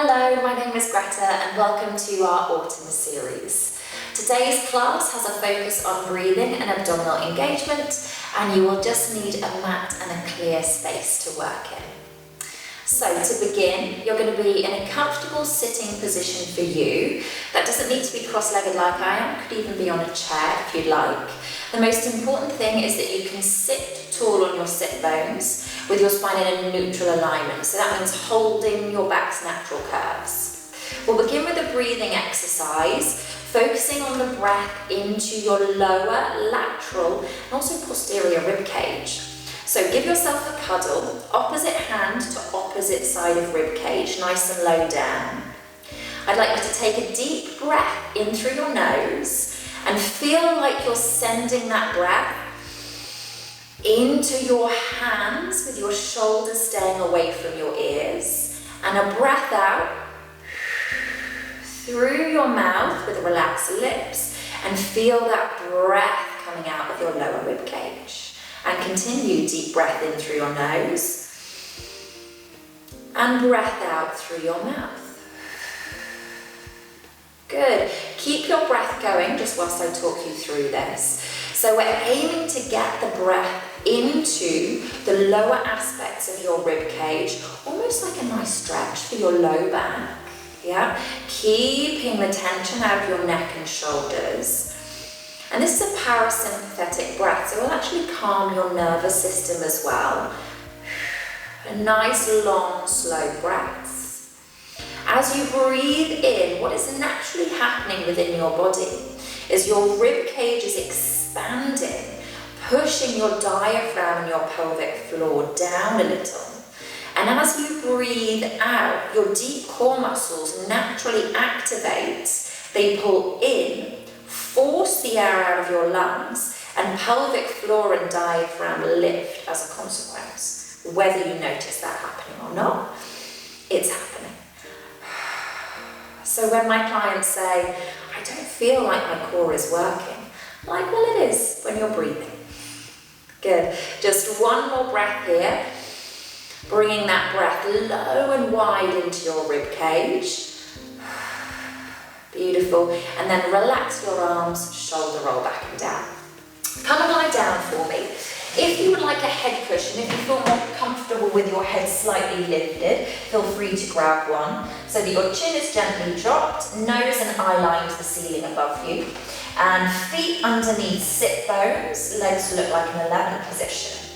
Hello, my name is Greta and welcome to our autumn series. Today's class has a focus on breathing and abdominal engagement, and you will just need a mat and a clear space to work in. So to begin, you're going to be in a comfortable sitting position for you. That doesn't need to be cross-legged like I am, could even be on a chair if you'd like. The most important thing is that you can sit tall on your sit bones with your spine in a neutral alignment. So that means holding your back's natural curves. We'll begin with a breathing exercise, focusing on the breath into your lower lateral and also posterior rib cage. So give yourself a cuddle, opposite hand to opposite side of rib cage, nice and low down. I'd like you to take a deep breath in through your nose and feel like you're sending that breath into your hands with your shoulders staying away from your ears, and a breath out through your mouth with relaxed lips, and feel that breath coming out of your lower rib cage. And continue, deep breath in through your nose and breath out through your mouth. Good. Keep your breath going just whilst I talk you through this. So we're aiming to get the breath into the lower aspects of your rib cage, almost like a nice stretch for your low back. Yeah? Keeping the tension out of your neck and shoulders. And this is a parasympathetic breath, so it will actually calm your nervous system as well. A nice, long, slow breaths. As you breathe in, what is naturally happening within your body is your rib cage is expanding, pushing your diaphragm and your pelvic floor down a little. And as you breathe out, your deep core muscles naturally activate. They pull in, force the air out of your lungs, and pelvic floor and diaphragm lift as a consequence. Whether you notice that happening or not, it's happening. So when my clients say, I don't feel like my core is working, I'm like, well, it is when you're breathing. Good. Just one more breath here, bringing that breath low and wide into your rib cage. Beautiful. And then relax your arms, shoulder roll back and down. Come and lie down for me. If you would like a head cushion, if you feel more comfortable with your head slightly lifted, feel free to grab one so that your chin is gently dropped, nose and eye line to the ceiling above you, and feet underneath sit bones, legs look like an 11 position.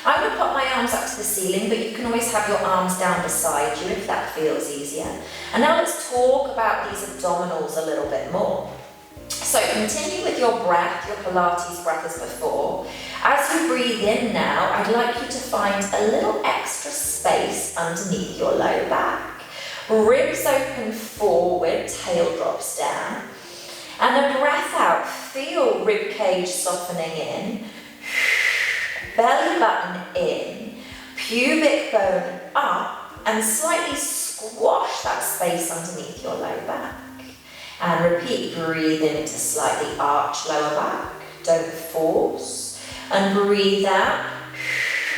I'm going to put my arms up to the ceiling, but you can always have your arms down beside you if that feels easier. And now let's talk about these abdominals a little bit more. So continue with your breath, your Pilates breath as before. As you breathe in now, I'd like you to find a little extra space underneath your low back. Ribs open forward, tail drops down. And a breath out, feel rib cage softening in. Belly button in, pubic bone up, and slightly squash that space underneath your low back. And repeat, breathe in to slightly arch lower back, don't force. And breathe out,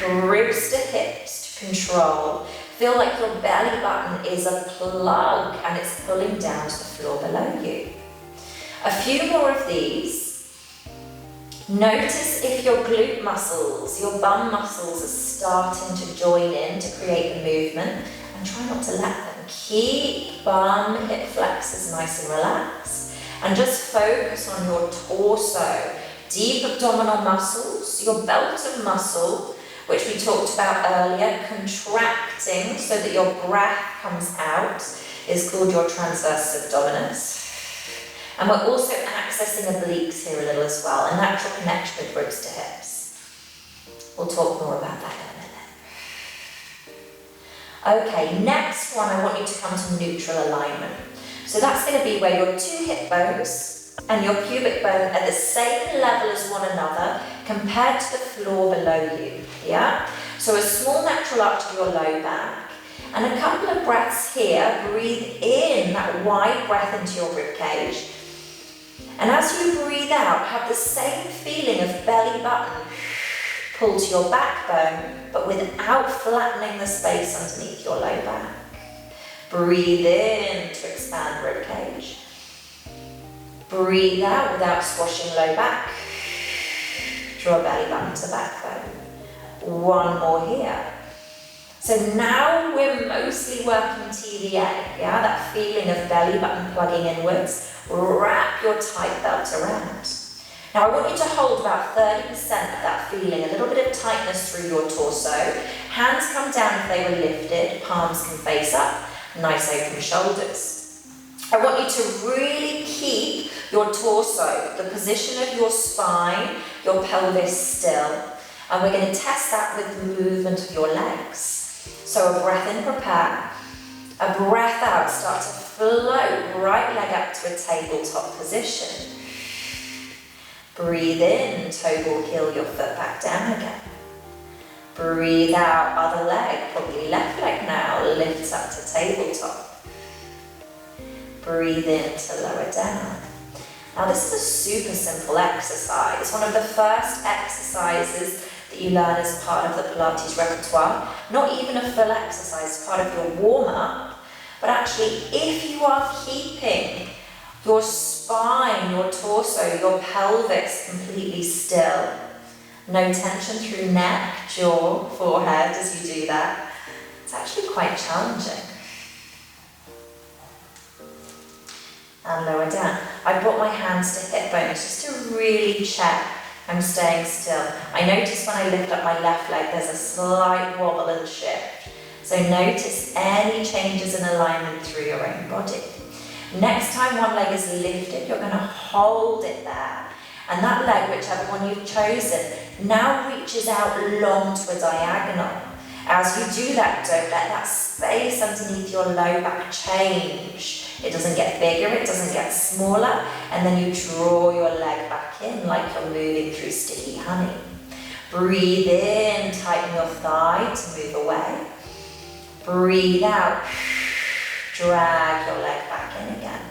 ribs to hips to control. Feel like your belly button is a plug and it's pulling down to the floor below you. A few more of these. Notice if your glute muscles, your bum muscles are starting to join in to create the movement, and try not to let them. Keep bum, hip flexors nice and relaxed, and just focus on your torso, deep abdominal muscles, your belt of muscle, which we talked about earlier, contracting so that your breath comes out, is called your transverse abdominis. And we're also accessing obliques here a little as well, a natural connection with ribs to hips. We'll talk more about that in a minute. Okay, next one, I want you to come to neutral alignment. So that's going to be where your two hip bones and your pubic bone are the same level as one another compared to the floor below you. Yeah? So a small natural arch to your low back. And a couple of breaths here, breathe in that wide breath into your rib cage. And as you breathe out, have the same feeling of belly button pull to your backbone, but without flattening the space underneath your low back. Breathe in to expand rib cage. Breathe out without squashing low back. Draw belly button to backbone. One more here. So now we're mostly working TVA, yeah? That feeling of belly button plugging inwards. Wrap your tight belt around. Now I want you to hold about 30% of that feeling, a little bit of tightness through your torso. Hands come down if they were lifted, palms can face up, nice open shoulders. I want you to really keep your torso, the position of your spine, your pelvis still. And we're going to test that with the movement of your legs. So a breath in, prepare. A breath out, start to float right leg up to a tabletop position. Breathe in, toe ball heel your foot back down again. Breathe out, other leg, probably left leg now, lifts up to tabletop. Breathe in to lower down. Now this is a super simple exercise. It's one of the first exercises that you learn as part of the Pilates repertoire. Not even a full exercise, part of your warm-up, but actually if you are keeping your spine, your torso, your pelvis completely still, no tension through neck, jaw, forehead as you do that, it's actually quite challenging. And lower down. I brought my hands to hip bones just to really check I'm staying still. I notice when I lift up my left leg, there's a slight wobble and shift. So notice any changes in alignment through your own body. Next time one leg is lifted, you're going to hold it there. And that leg, whichever one you've chosen, now reaches out long to a diagonal. As you do that, don't let that space underneath your low back change. It doesn't get bigger, it doesn't get smaller, and then you draw your leg back in like you're moving through sticky honey. Breathe in, tighten your thigh to move away. Breathe out, drag your leg back in again.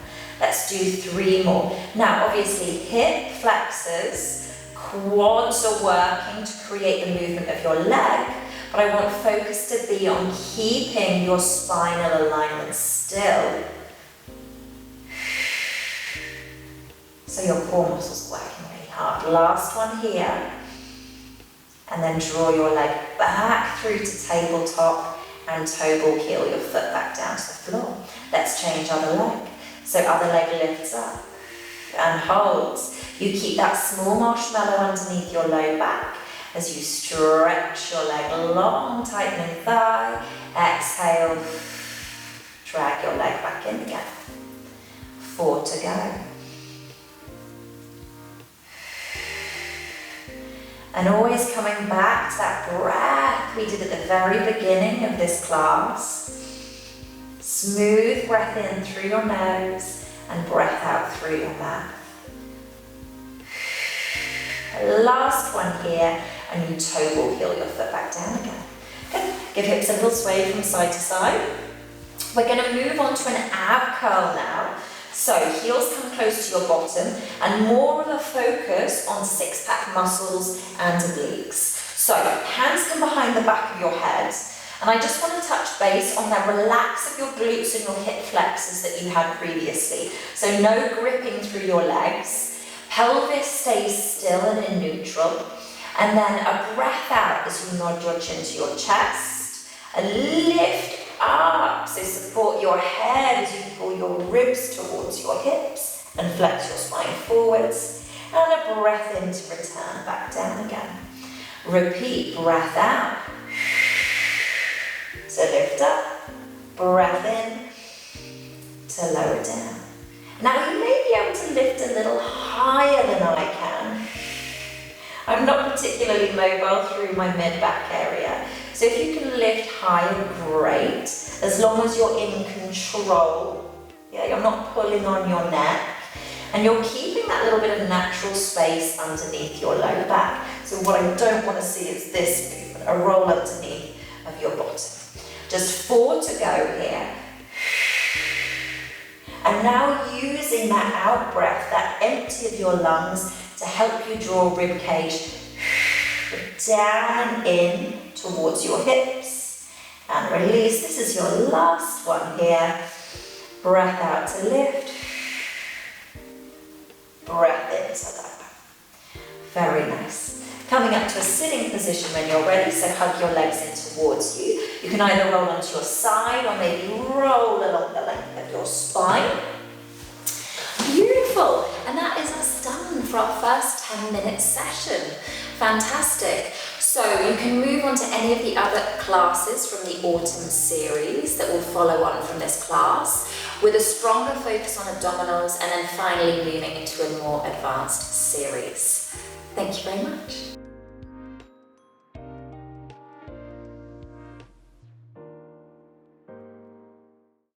Let's do 3 more. Now, obviously, hip flexors, quads are working to create the movement of your leg, but I want focus to be on keeping your spinal alignment still. So your core muscles are working really hard. Last one here. And then draw your leg back through to tabletop and toe ball heel your foot back down to the floor. Let's change other leg. So other leg lifts up and holds. You keep that small marshmallow underneath your low back as you stretch your leg long, tightening thigh. Exhale, drag your leg back in again. 4 to go. And always coming back to that breath we did at the very beginning of this class. Smooth breath in through your nose and breath out through your mouth. Last one here, and you toe ball heel your foot back down again. Good. Give hips a little sway from side to side. We're going to move on to an ab curl now. So heels come close to your bottom and more of a focus on 6-pack muscles and obliques. So hands come behind the back of your head, and I just want to touch base on that relax of your glutes and your hip flexors that you had previously. So no gripping through your legs. Pelvis stays still and in neutral. And then a breath out as you nod your chin to your chest. A lift up, so support your head as you pull your ribs towards your hips and flex your spine forwards. And a breath in to return back down again. Repeat, breath out. So lift up, breath in to lower down. Now you may be able to lift a little higher than I can. I'm not particularly mobile through my mid-back area. So if you can lift higher, great. As long as you're in control. Yeah, you're not pulling on your neck. And you're keeping that little bit of natural space underneath your low back. So what I don't want to see is this movement, a roll underneath of your bottom. Just 4 to go here. And now using that out breath, that empty of your lungs to help you draw rib cage down and in towards your hips and release. This is your last one here. Breath out to lift. Breath in to lower. Very nice. Coming up to a sitting position when you're ready, so hug your legs in towards you. You can either roll onto your side or maybe roll along the length of your spine. Beautiful, and that is us done for our first 10-minute session. Fantastic. So you can move on to any of the other classes from the autumn series that will follow on from this class with a stronger focus on abdominals and then finally moving into a more advanced series. Thank you very much.